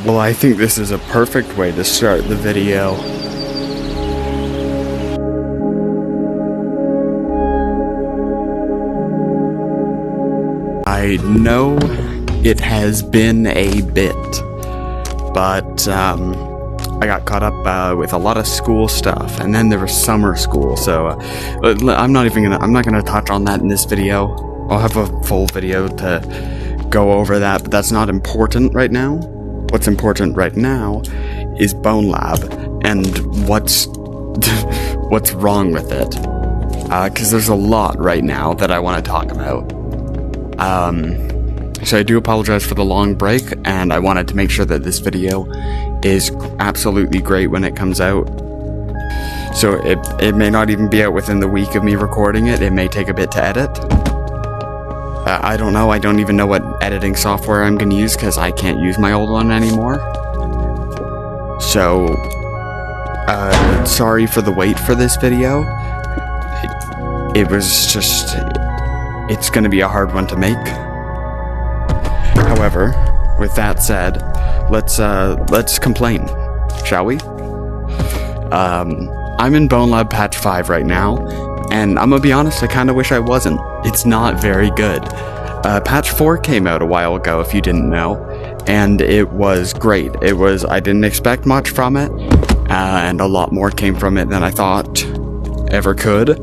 Well, I think this is a perfect way to start the video. I know it has been a bit, but I got caught up with a lot of school stuff, and then there was summer school, so I'm not gonna touch on that in this video. I'll have a full video to go over that, but that's not important right now. What's important right now is Bonelab and what's wrong with it, because there's a lot right now that I want to talk about. So I do apologize for the long break, and I wanted to make sure that this video is absolutely great when it comes out. So it may not even be out within the week of me recording it. It may take a bit to edit. I don't know. I don't even know what editing software I'm going to use because I can't use my old one anymore. So, sorry for the wait for this video. It was just... It's going to be a hard one to make. However, with that said, let's complain, shall we? I'm in Bonelab patch 5 right now, and I'm gonna be honest, I kinda wish I wasn't. It's not very good. Patch 4 came out a while ago, if you didn't know, and it was great. I didn't expect much from it, and a lot more came from it than I thought ever could.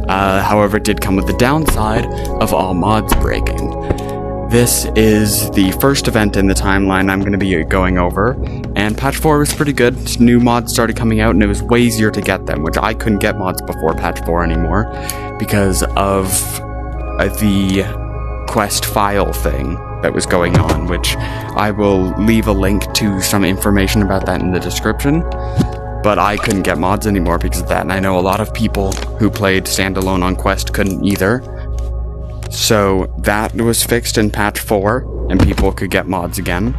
However, it did come with the downside of all mods breaking. This is the first event in the timeline I'm going to be going over, and patch 4 was pretty good. New mods started coming out, and it was way easier to get them, which I couldn't get mods before patch 4 anymore because of the quest file thing that was going on, which I will leave a link to some information about that in the description. But I couldn't get mods anymore because of that, and I know a lot of people who played standalone on Quest couldn't either. So that was fixed in patch 4, and people could get mods again.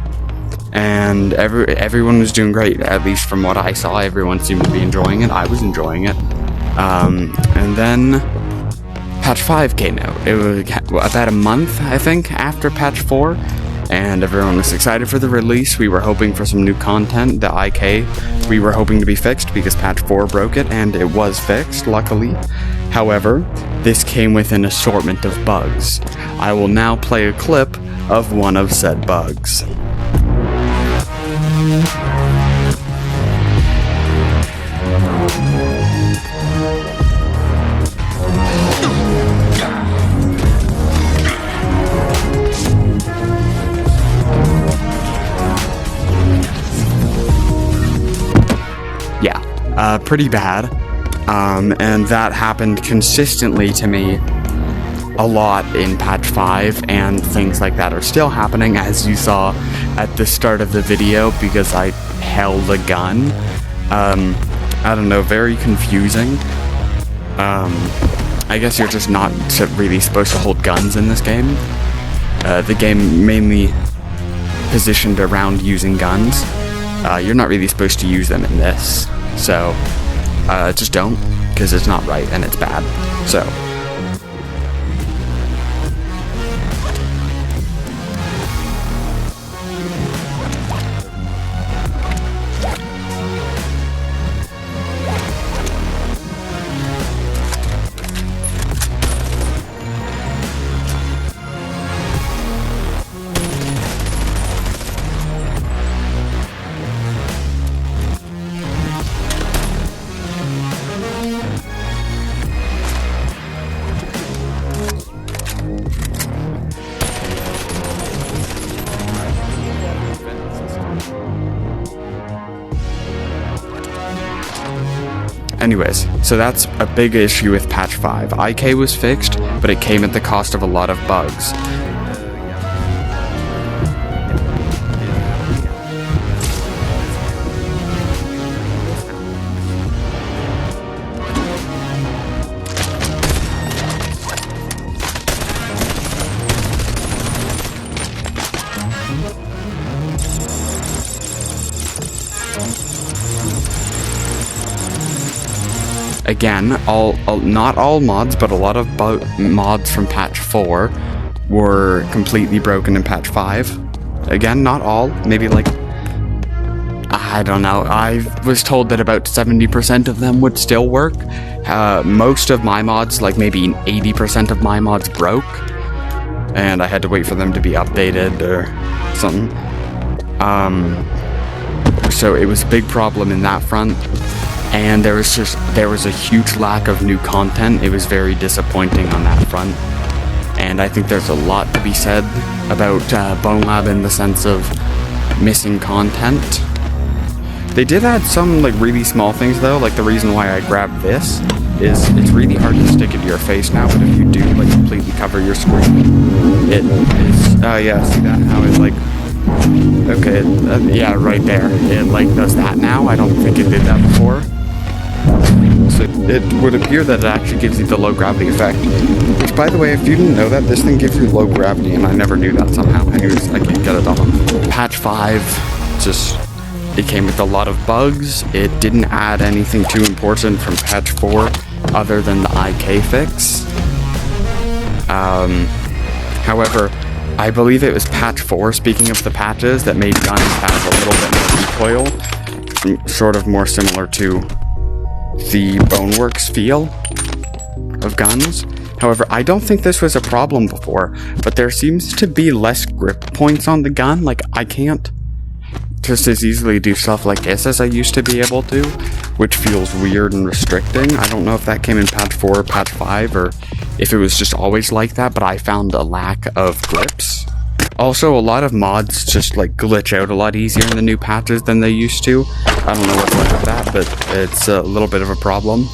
And everyone was doing great, at least from what I saw. Everyone seemed to be enjoying it. I was enjoying it. And then patch 5 came out. It was about a month, I think, after patch 4. And everyone was excited for the release. We were hoping for some new content. The IK, we were hoping to be fixed because patch 4 broke it, and it was fixed, luckily. However, this came with an assortment of bugs. I will now play a clip of one of said bugs. Pretty bad, and that happened consistently to me a lot in patch 5, and things like that are still happening, as you saw at the start of the video, because I held a gun. I don't know, very confusing. I guess you're just not really supposed to hold guns in this game. The game mainly positioned around using guns. You're not really supposed to use them in this. So, just don't, because it's not right and it's bad. So. Anyways, so that's a big issue with patch 5. IK was fixed, but it came at the cost of a lot of bugs. Again, not all mods, but a lot of mods from patch 4 were completely broken in patch 5. Again, not all, maybe like I don't know. I was told that about 70% of them would still work. Most of my mods, like maybe 80% of my mods broke, and I had to wait for them to be updated or something. So it was a big problem in that front, and there was a huge lack of new content. It was very disappointing on that front, and I think there's a lot to be said about Bonelab in the sense of missing content. They did add some like really small things though, like the reason why I grabbed this is it's really hard to stick it to your face now, but if you do like completely cover your screen, it is, yeah, see that, how it like, okay, yeah, right there, it like does that now. I don't think it did that before. So it would appear that it actually gives you the low gravity effect, which by the way, if you didn't know that, this thing gives you low gravity, and I never knew that somehow. Anyways, I can get it on. Patch 5, it came with a lot of bugs. It didn't add anything too important from patch 4 other than the IK fix. However, I believe it was patch 4, speaking of the patches, that made guns have a little bit more recoil, sort of more similar to the Boneworks feel of guns. However, I don't think this was a problem before, but there seems to be less grip points on the gun. Like, I can't just as easily do stuff like this as I used to be able to, which feels weird and restricting. I don't know if that came in patch 4 or patch 5, or if it was just always like that, but I found a lack of grips. Also, a lot of mods just like glitch out a lot easier in the new patches than they used to. I don't know what's up with that, but it's a little bit of a problem.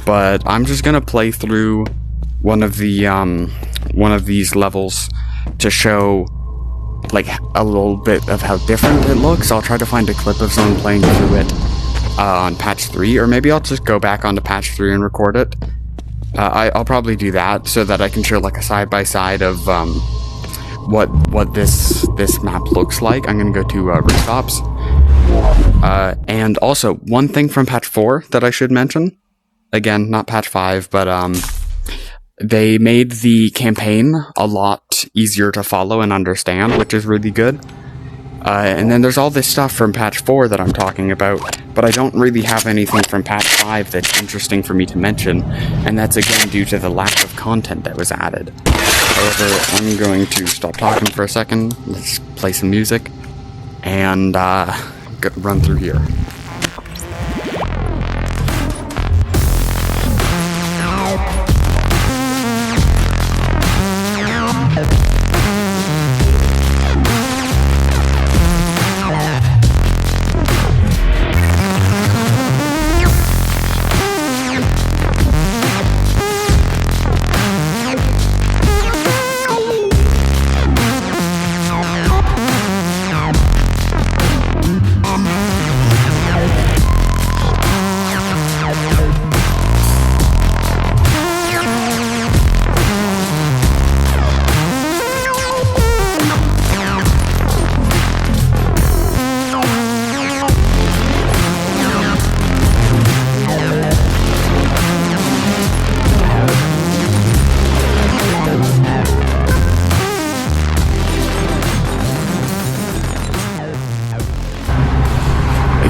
But I'm just gonna play through one of these levels to show like a little bit of how different it looks. I'll try to find a clip of someone playing through it on patch 3, or maybe I'll just go back onto patch 3 and record it. I'll probably do that so that I can show like a side-by-side of what this map looks like. I'm gonna go to rooftops. And also, one thing from patch 4 that I should mention, again, not patch 5, but they made the campaign a lot easier to follow and understand, which is really good. And then there's all this stuff from patch 4 that I'm talking about, but I don't really have anything from patch 5 that's interesting for me to mention, and that's again due to the lack of content that was added. However, I'm going to stop talking for a second, let's play some music, and run through here.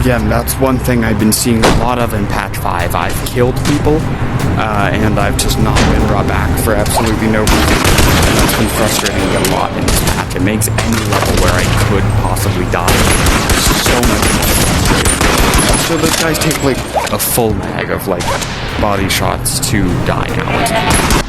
Again, that's one thing I've been seeing a lot of in patch 5. I've killed people, and I've just not been brought back for absolutely no reason. And that's been frustrating me a lot in this patch. It makes any level where I could possibly die so much more frustrating. So those guys take like a full mag of like body shots to die out.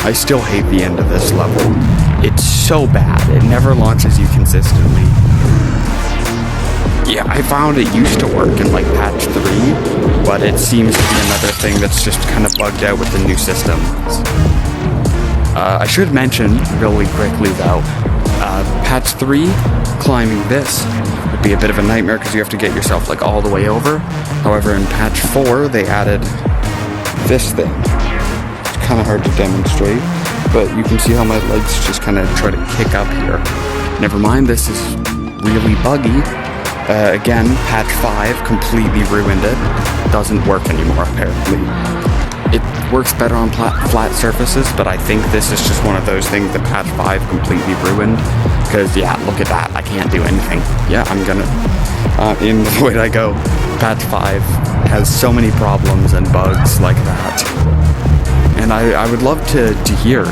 I still hate the end of this level. It's so bad. It never launches you consistently. Yeah, I found it used to work in like patch 3, but it seems to be another thing that's just kind of bugged out with the new system. I should mention really quickly though, Patch 3, climbing this would be a bit of a nightmare because you have to get yourself like all the way over. However, in patch 4, they added this thing. It's kind of hard to demonstrate, but you can see how my legs just kind of try to kick up here. Never mind, this is really buggy. Again, patch 5 completely ruined it. Doesn't work anymore, apparently. It works better on flat surfaces, but I think this is just one of those things that patch 5 completely ruined. Because, yeah, look at that. I can't do anything. Yeah, I'm gonna... in the way I go, patch 5 has so many problems and bugs like that. And I would love to hear,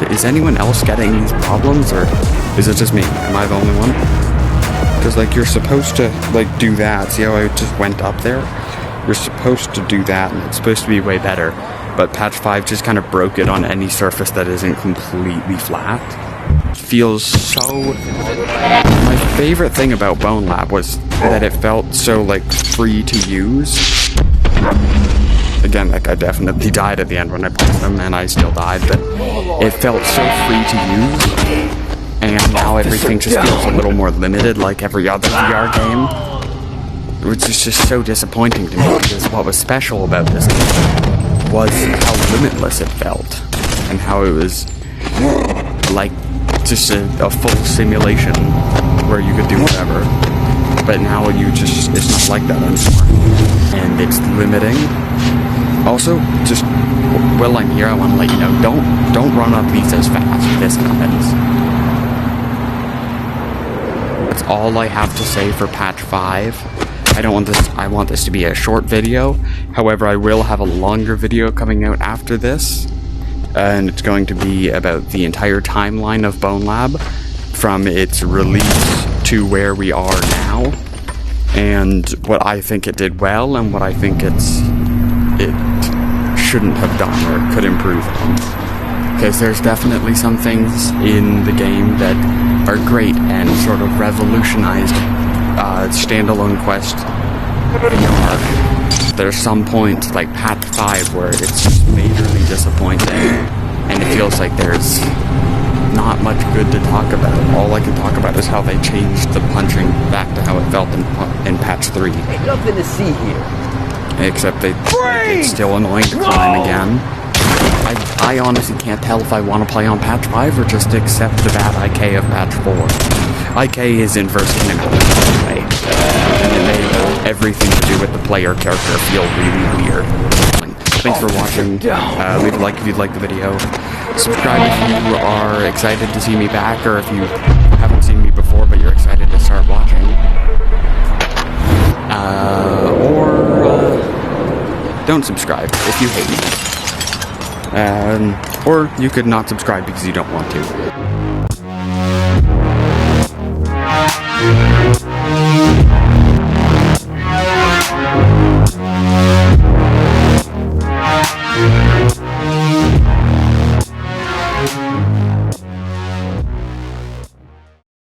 is anyone else getting these problems, or is it just me? Am I the only one? Because, like, you're supposed to, like, do that. See how I just went up there? You're supposed to do that, and it's supposed to be way better. But patch 5 just kind of broke it on any surface that isn't completely flat. It feels so... My favorite thing about Bonelab was that it felt so, like, free to use. Again, like, I definitely died at the end when I played them, and I still died, but it felt so free to use. And now everything just feels a little more limited, like every other VR game. Which is just so disappointing to me, because what was special about this game was how limitless it felt. And how it was, like, just a full simulation where you could do whatever. But now it's not like that anymore. And it's limiting. Also, just, while I'm here, I want to let you know, don't run up these as fast if this happens. That's all I have to say for patch 5. I want this to be a short video. However, I will have a longer video coming out after this. And it's going to be about the entire timeline of Bonelab, from its release to where we are now, and what I think it did well and what I think it shouldn't have done or could improve on. Because there's definitely some things in the game that are great and sort of revolutionized standalone quest VR. There's some points, like patch 5, where it's just majorly disappointing, and it feels like there's not much good to talk about. All I can talk about is how they changed the punching back to how it felt in patch 3. Ain't nothing to see here. Except it's still annoying to climb again. I honestly can't tell if I want to play on patch 5 or just accept the bad IK of patch 4. IK is inverse kinematics anyway, and it made everything to do with the player character feel really weird. Thanks for watching. Leave a like if you'd like the video. Subscribe if you are excited to see me back, or if you haven't seen me before but you're excited to start watching. Don't subscribe if you hate me. Or you could not subscribe because you don't want to.